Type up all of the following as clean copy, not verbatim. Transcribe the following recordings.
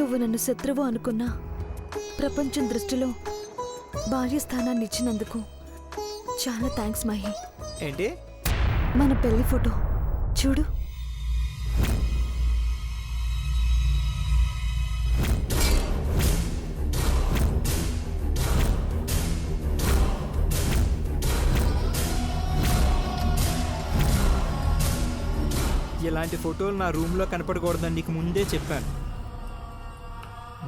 నువ్వు నన్ను శత్రువు అనుకున్నా ప్రపంచం దృష్టిలో భార్య స్థానాన్ని ఇచ్చినందుకు చాలా థ్యాంక్స్ మహి. ఏంటి? మన పెళ్లి ఫోటో చూడు. ఇలాంటి ఫోటోలు నా రూమ్లో కనపడకూడదని నీకు ముందే చెప్పాను.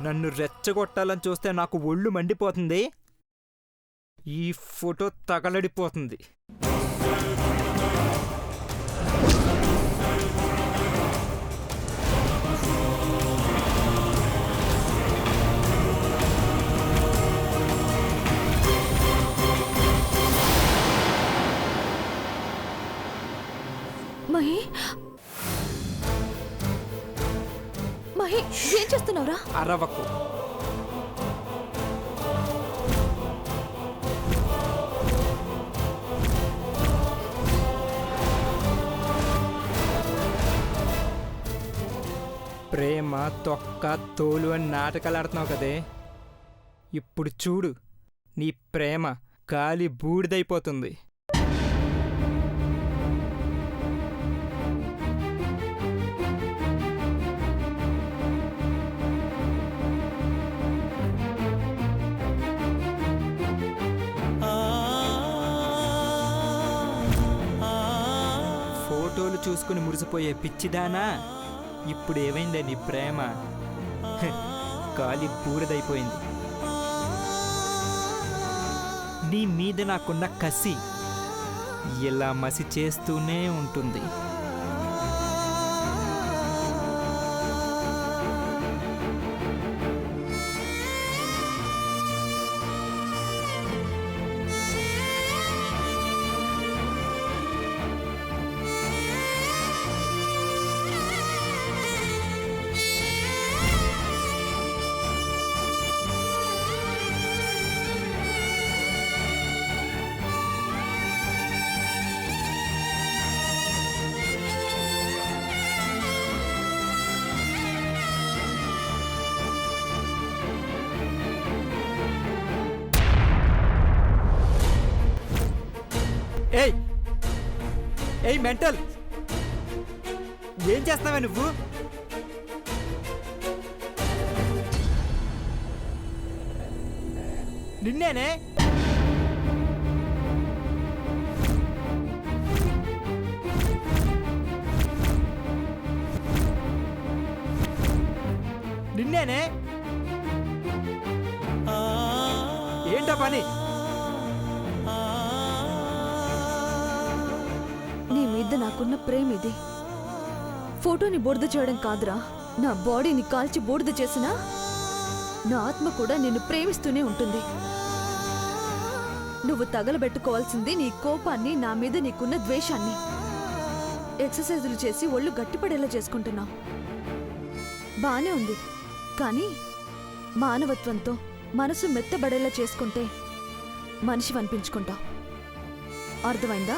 నన్ను రెచ్చగొట్టాలని చూస్తే నాకు ఒళ్ళు మండిపోతుంది. ఈ ఫోటో తగలడిపోతుంది. మహి, మహి, ఏం చేస్తున్నావురా? అరవకు. ప్రేమ తొక్క తోలు అని నాటకాలు ఆడుతున్నావు కదే. ఇప్పుడు చూడు, నీ ప్రేమ గాలి బూడిదైపోతుంది. ఫోటోలు చూసుకుని మురిసిపోయే పిచ్చిదానా, ఇప్పుడు ఏమైందే నీ ప్రేమ? గాలి బూడిదైపోయింది. నీ మీద నాకున్న కసి ఇలా మసి చేస్తూనే ఉంటుంది. ఏయ్ ఏయ్ మెంటల్, ఏం చేస్తావా నువ్వు? నిన్నేనే. నిన్నేనే. ఏంటో పని? నీ మీద నాకున్న ప్రేమ ఇది. ఫోటోని బూడిద చేయడం కాదురా, నా బాడీని కాల్చి బూడిద చేసినా నా ఆత్మ కూడా నిన్ను ప్రేమిస్తూనే ఉంటుంది. నువ్వు తగలబెట్టుకోవాల్సింది నీ కోపాన్ని, నా మీద నీకున్న ద్వేషాన్ని. ఎక్సర్సైజులు చేసి ఒళ్ళు గట్టిపడేలా చేసుకుంటున్నావు. బానే ఉంది, కానీ మానవత్వంతో మనసు మెత్తబడేలా చేసుకుంటే మనిషి అనిపించుకుంటావు. అర్థమైందా?